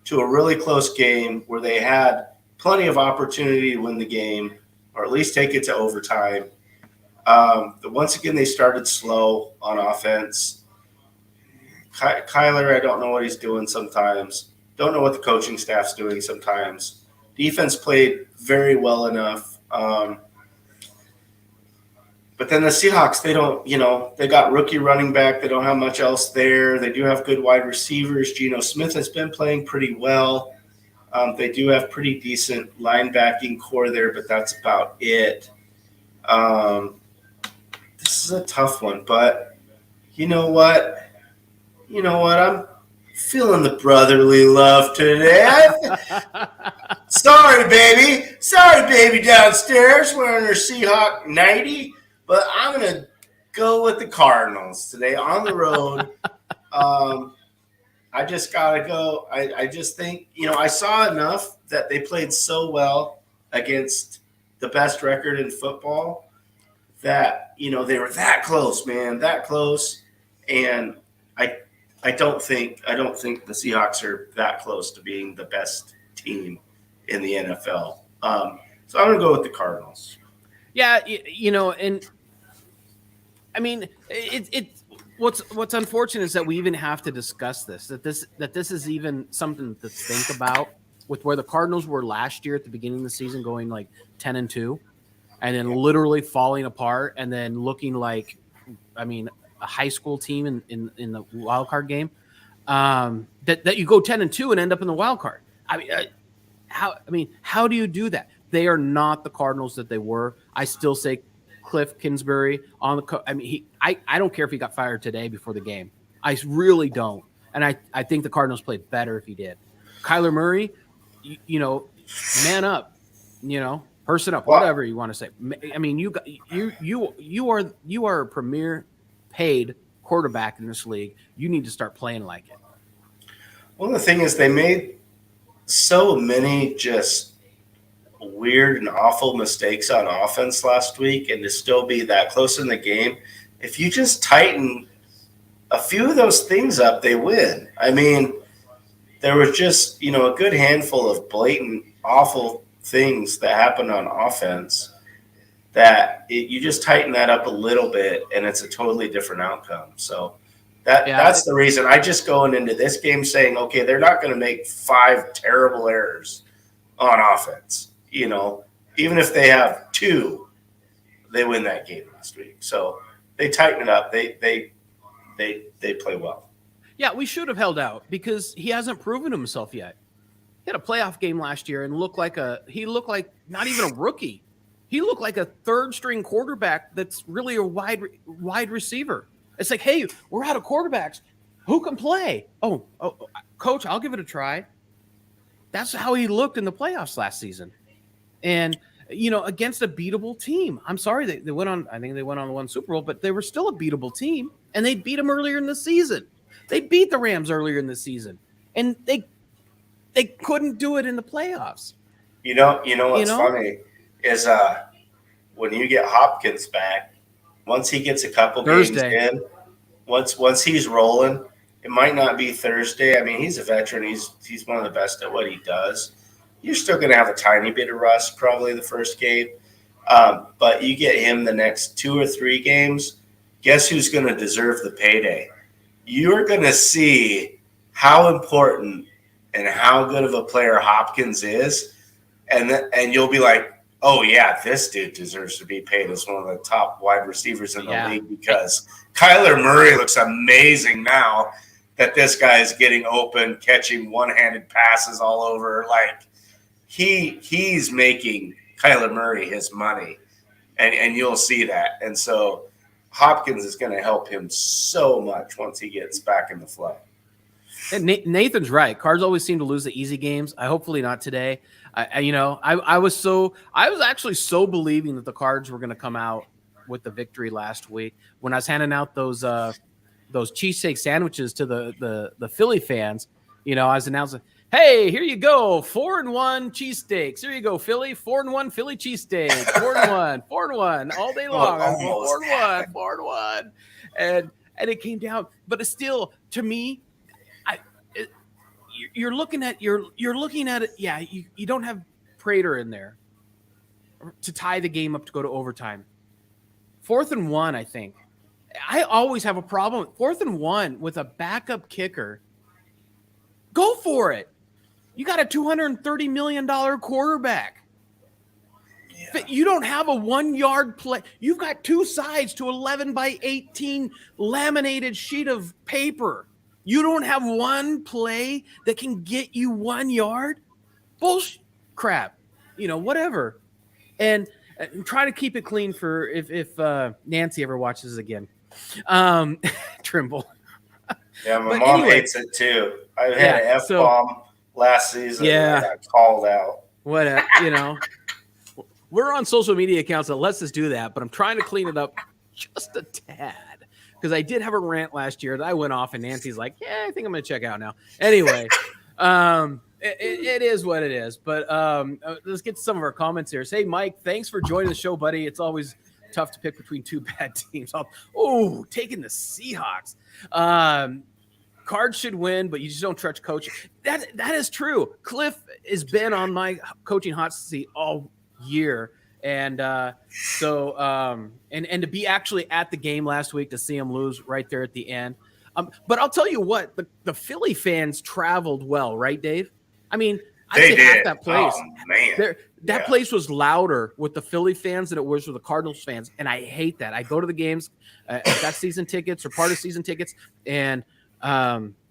to a really close game where they had plenty of opportunity to win the game or at least take it to overtime. Once again, they started slow on offense. Kyler, I don't know what he's doing sometimes. Don't know what the coaching staff's doing sometimes. Defense played very well enough. But then the Seahawks, they got rookie running back. They don't have much else there. They do have good wide receivers. Geno Smith has been playing pretty well. They do have pretty decent linebacking core there, but that's about it. This is a tough one, but you know what? I'm feeling the brotherly love today. Sorry, baby downstairs wearing her Seahawk 90, but I'm going to go with the Cardinals today on the road. I just got to go. I just think, I saw enough that they played so well against the best record in football that, they were that close, man, that close. And I don't think the Seahawks are that close to being the best team in the NFL. So I'm going to go with the Cardinals. Yeah, and I mean, what's unfortunate is that we even have to discuss this. That this is even something to think about with where the Cardinals were last year at the beginning of the season, going like 10-2, and then literally falling apart, and then looking like, a high school team in the wild card game. That you go 10-2 and end up in the wild card. How do you do that? They are not the Cardinals that they were. I still say Cliff Kingsbury on the I don't care if he got fired today before the game. I really don't. And I think the Cardinals played better if he did. Kyler Murray, man up, person up, whatever you want to say. I mean, you are a premier paid quarterback in this league. You need to start playing like it. Well, the thing is, they made so many just weird and awful mistakes on offense last week, and to still be that close in the game, if you just tighten a few of those things up, they win. I mean, there was just, a good handful of blatant, awful things that happened on offense that you just tighten that up a little bit, and it's a totally different outcome. So that's the reason I just going into this game saying, okay, they're not going to make 5 terrible errors on offense. Even if they have 2, they win that game last week. So they tighten it up. They play well. Yeah, we should have held out because he hasn't proven himself yet. He had a playoff game last year and looked like not even a rookie. He looked like a third-string quarterback that's really a wide receiver. It's like, hey, we're out of quarterbacks. Who can play? Oh, coach, I'll give it a try. That's how he looked in the playoffs last season. And, against a beatable team. I'm sorry, they went on. I think they went on to win Super Bowl, but they were still a beatable team, and they beat them earlier in the season. They beat the Rams earlier in the season, and they couldn't do it in the playoffs. What's funny is when you get Hopkins back, once he gets a couple games in, once he's rolling, it might not be Thursday. I mean, he's a veteran. He's one of the best at what he does. You're still going to have a tiny bit of rust probably the first game. But you get him the next 2 or 3 games, guess who's going to deserve the payday? You're going to see how important and how good of a player Hopkins is. and you'll be like, oh yeah, this dude deserves to be paid as one of the top wide receivers in the league because Kyler Murray looks amazing now that this guy is getting open, catching one-handed passes all over. Like he's making Kyler Murray his money, and you'll see that. And so Hopkins is going to help him so much once he gets back in the flow. And Nathan's right. Cards always seem to lose the easy games. Hopefully not today. I was actually so believing that the Cards were going to come out with the victory last week when I was handing out those cheesesteak sandwiches to the Philly fans. I was announcing, hey, here you go, 4-1 cheesesteaks. Here you go, Philly, 4-1 Philly cheesesteak, 4-1 all day long. 4-1, and it came down, but it's still, to me, you're looking at it. Yeah, you don't have Prater in there to tie the game up to go to overtime. 4th and 1, I think. I always have a problem with 4th and 1 with a backup kicker. Go for it. You got a $230 million quarterback. Yeah. You don't have a 1-yard play. You've got two sides to 11 by 18 laminated sheet of paper. You don't have one play that can get you 1 yard? Bullshit crap. Whatever. And try to keep it clean for if Nancy ever watches again. Trimble. Yeah, my mom hates it too. I had an F-bomb last season. Yeah. And I got called out. We're on social media accounts that lets us do that, but I'm trying to clean it up just a tad. Because I did have a rant last year that I went off, and Nancy's like, yeah, I think I'm going to check out now. Anyway, it is what it is. But let's get to some of our comments here. Say, Mike, thanks for joining the show, buddy. It's always tough to pick between two bad teams. Taking the Seahawks. Cards should win, but you just don't trust coaching. That is true. Cliff has been on my coaching hot seat all year. And so to be actually at the game last week to see him lose right there at the end. But I'll tell you what, the Philly fans traveled well, right, Dave? I mean, I'd say half that place. Oh, man. That place was louder with the Philly fans than it was with the Cardinals fans. And I hate that. I go to the games, I've got season tickets or part of season tickets, and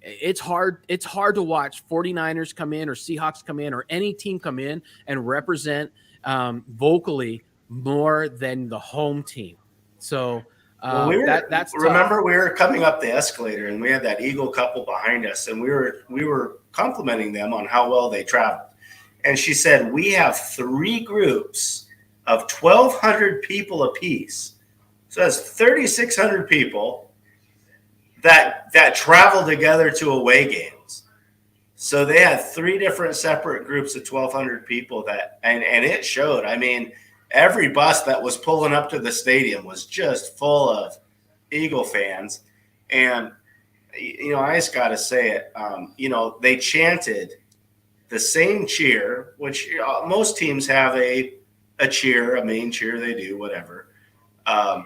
it's hard to watch 49ers come in or Seahawks come in or any team come in and represent vocally more than the home team. So that's remember tough. We were coming up the escalator and we had that Eagle couple behind us, and we were complimenting them on how well they traveled. And she said, we have 3 groups of 1,200 people apiece. So that's 3,600 people that travel together to away games. So they had 3 different separate groups of 1,200 people and it showed. I mean, every bus that was pulling up to the stadium was just full of Eagle fans. And, I just got to say it, they chanted the same cheer, which most teams have a main cheer, they do, whatever. And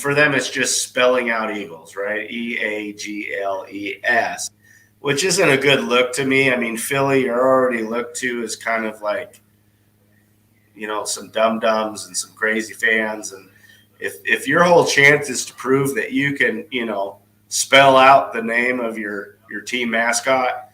for them, it's just spelling out Eagles, right? EAGLES. Which isn't a good look to me. I mean, Philly, you're already looked to as kind of like, some dum-dums and some crazy fans. And if your whole chance is to prove that you can, spell out the name of your team mascot,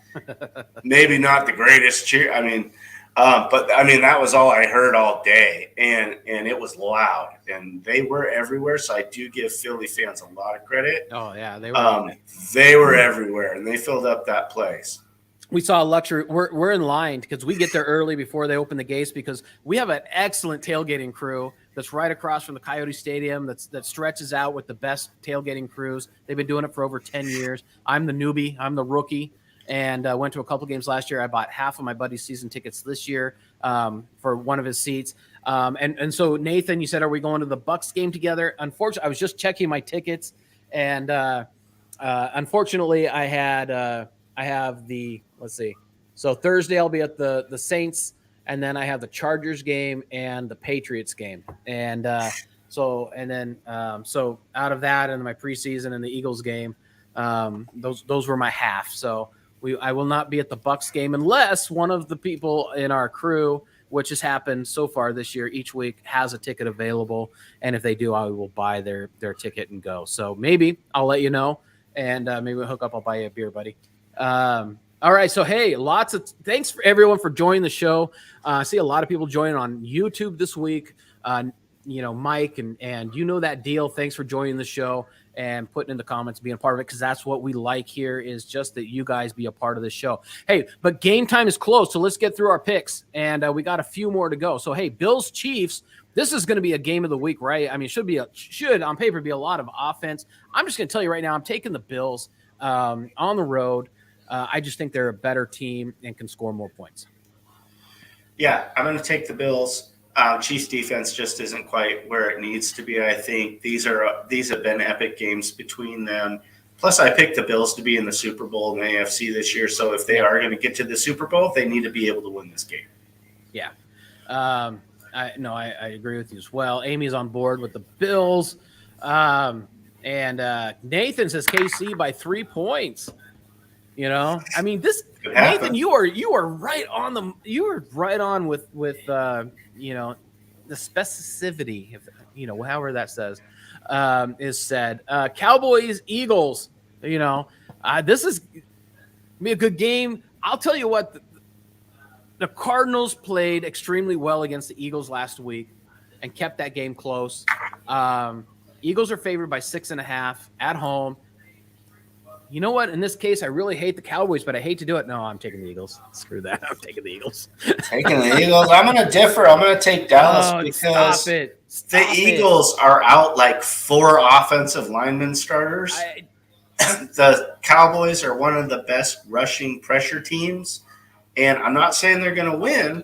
maybe not the greatest cheer. I mean, that was all I heard all day, and it was loud, and they were everywhere. So I do give Philly fans a lot of credit. Oh yeah, they were. They were everywhere, and they filled up that place. We saw a luxury. We're in line because we get there early before they open the gates because we have an excellent tailgating crew that's right across from the Coyote Stadium that stretches out with the best tailgating crews. They've been doing it for over 10 years. I'm the newbie. I'm the rookie. And went to a couple games last year. I bought half of my buddy's season tickets this year for one of his seats. And so, Nathan, you said, are we going to the Bucks game together? Unfortunately, I was just checking my tickets, and unfortunately, I have let's see. So Thursday I'll be at the Saints, and then I have the Chargers game and the Patriots game. And so out of that and my preseason and the Eagles game, those were my half. So I will not be at the Bucks game unless one of the people in our crew, which has happened so far this year, each week has a ticket available. And if they do, I will buy their ticket and go. So maybe I'll let you know, and maybe we'll hook up. I'll buy you a beer, buddy. All right. So, hey, thanks for everyone for joining the show. I see a lot of people joining on YouTube this week. Mike and you know that deal. Thanks for joining the show and putting in the comments, being a part of it, because that's what we like here, is just that you guys be a part of the show. Hey, but game time is close, so let's get through our picks, and we got a few more to go. So, hey, Bills Chiefs. This is going to be a game of the week, right? I mean, should on paper be a lot of offense. I'm just going to tell you right now, I'm taking the Bills on the road. I just think they're a better team and can score more points. Yeah, I'm going to take the Bills. Chiefs defense just isn't quite where it needs to be. I think these have been epic games between them. Plus, I picked the Bills to be in the Super Bowl in the AFC this year. So if they are going to get to the Super Bowl, they need to be able to win this game. Yeah. I agree with you as well. Amy's on board with the Bills. And Nathan says KC by 3 points. I mean, Nathan, you are right on with the specificity, however that says, is said. Cowboys, Eagles, this is be a good game. I'll tell you what, the Cardinals played extremely well against the Eagles last week and kept that game close. Eagles are favored by 6.5 at home. You know what? In this case, I really hate the Cowboys, but I hate to do it. No, I'm taking the Eagles. Screw that. I'm taking the Eagles. Taking the Eagles? I'm going to differ. I'm going to take Dallas because the Eagles are out like 4 offensive lineman starters. The Cowboys are one of the best rushing pressure teams. And I'm not saying they're going to win.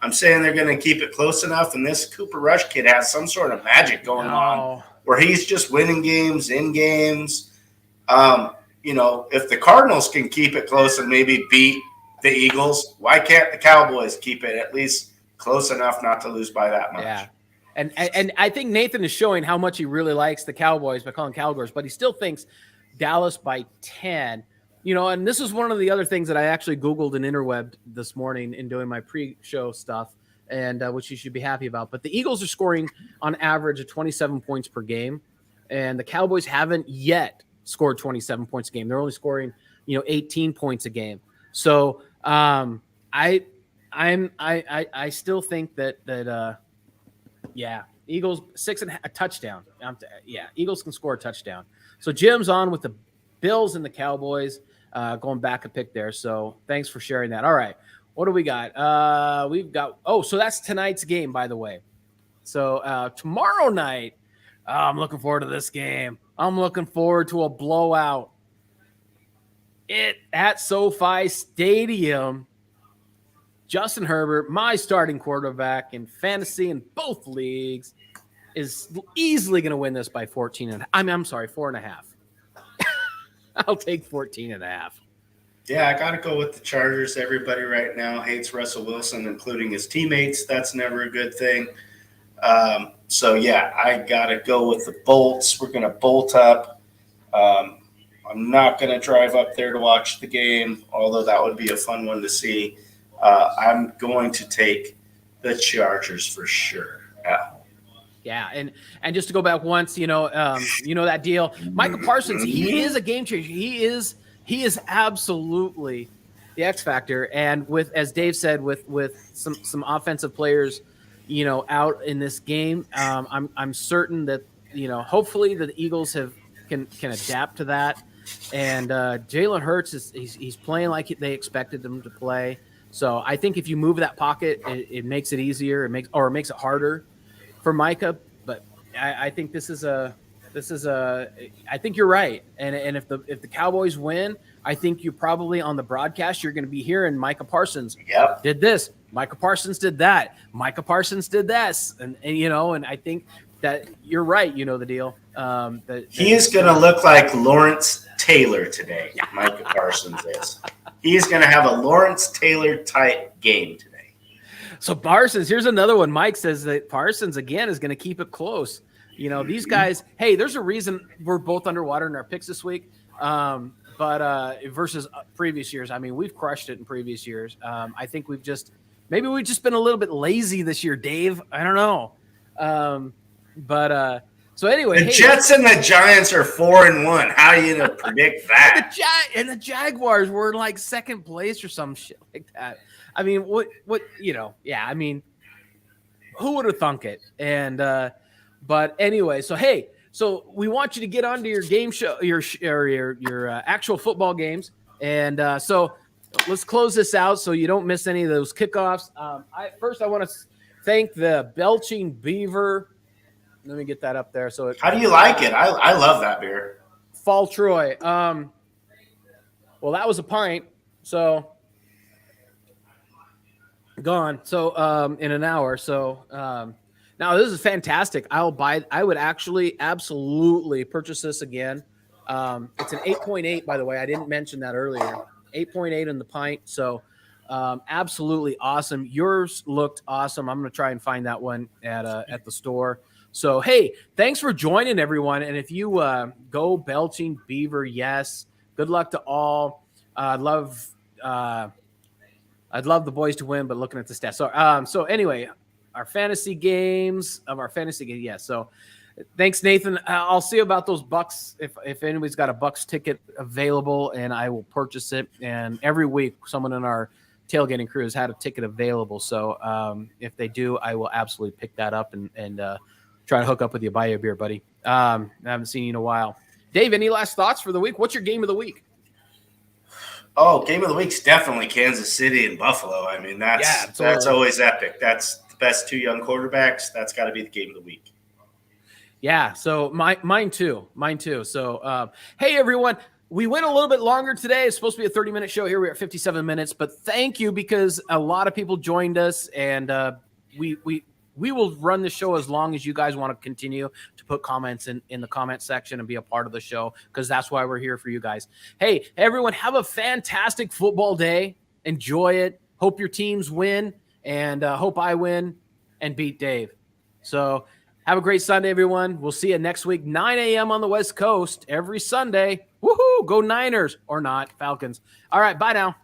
I'm saying they're going to keep it close enough. And this Cooper Rush kid has some sort of magic going on where he's just winning games in games. If the Cardinals can keep it close and maybe beat the Eagles, why can't the Cowboys keep it at least close enough not to lose by that much? Yeah. And I think Nathan is showing how much he really likes the Cowboys by calling Cowboys, but he still thinks Dallas by 10. And this is one of the other things that I actually Googled and interwebbed this morning in doing my pre-show stuff, and which you should be happy about. But the Eagles are scoring on average of 27 points per game, and the Cowboys haven't yet scored 27 points a game. They're only scoring, 18 points a game. So I still think that Eagles 6.5 a touchdown. Eagles can score a touchdown. So Jim's on with the Bills and the Cowboys, going back a pick there. So thanks for sharing that. All right, what do we got? So that's tonight's game, by the way. So tomorrow night, I'm looking forward to this game. I'm looking forward to a blowout. At SoFi Stadium. Justin Herbert, my starting quarterback in fantasy in both leagues, is easily going to win this by 4.5. I'll take 14.5. Yeah, I got to go with the Chargers. Everybody right now hates Russell Wilson, including his teammates. That's never a good thing. I got to go with the Bolts. We're going to bolt up. I'm not going to drive up there to watch the game, although that would be a fun one to see. I'm going to take the Chargers for sure at home. Yeah, and just to go back once, that deal. Michael Parsons, he is a game changer. He is absolutely the X factor. And with, as Dave said, with some offensive players, out in this game, I'm certain that hopefully the Eagles can adapt to that. And Jalen Hurts he's playing like they expected him to play. So I think if you move that pocket, it makes it easier. It makes it harder for Micah. But I think I think you're right. And if the Cowboys win, I think you probably on the broadcast you're going to be hearing Micah Parsons did this, Micah Parsons did that, Micah Parsons did this, and I think that you're right. You know the deal. He is going to look like Lawrence Taylor today. Micah Parsons is. He is going to have a Lawrence Taylor type game today. So Parsons, here's another one. Mike says that Parsons again is going to keep it close. These guys. Hey, there's a reason we're both underwater in our picks this week. But versus previous years. I mean, we've crushed it in previous years. I think we've just been a little bit lazy this year, Dave. I don't know. So anyway, the Jets and the Giants are 4-1. How are you gonna predict that? The Jaguars were like second place or some shit like that. I mean, what yeah, I mean, who would have thunk it? And but anyway, so we want you to get onto your game show, your actual football games, and so let's close this out so you don't miss any of those kickoffs. I want to thank the Belching Beaver. Let me get that up there. So how do you like it? I love that beer. Fall Troy. Well, that was a pint, so gone. So in an hour. So now this is fantastic. I would actually absolutely purchase this again. It's an 8.8, by the way. I didn't mention that earlier. 8.8 in the pint. So absolutely awesome. Yours looked awesome. I'm going to try and find that one at the store. So, hey, thanks for joining, everyone. And if you go Belching Beaver, yes, good luck to all. I'd love the boys to win, but looking at the stats. So anyway, our fantasy games. Yeah. So thanks, Nathan. I'll see about those Bucks. If anybody's got a Bucks ticket available, and I will purchase it. And every week, someone in our tailgating crew has had a ticket available. So if they do, I will absolutely pick that up and try to hook up with you, buy you a beer, buddy. I haven't seen you in a while. Dave, any last thoughts for the week? What's your game of the week? Oh, game of the week's definitely Kansas City and Buffalo. I mean, that's always epic. That's the best two young quarterbacks. That's got to be the game of the week. Yeah, so mine too. So, hey, everyone. We went a little bit longer today. It's supposed to be a 30-minute show. Here we're at 57 minutes. But thank you, because a lot of people joined us, and we will run the show as long as you guys want to continue to put comments in the comment section and be a part of the show, because that's why we're here for you guys. Hey, everyone, have a fantastic football day. Enjoy it. Hope your teams win, and hope I win and beat Dave. So have a great Sunday, everyone. We'll see you next week, 9 a.m. on the West Coast every Sunday. Woohoo! Go Niners, or not, Falcons. All right, bye now.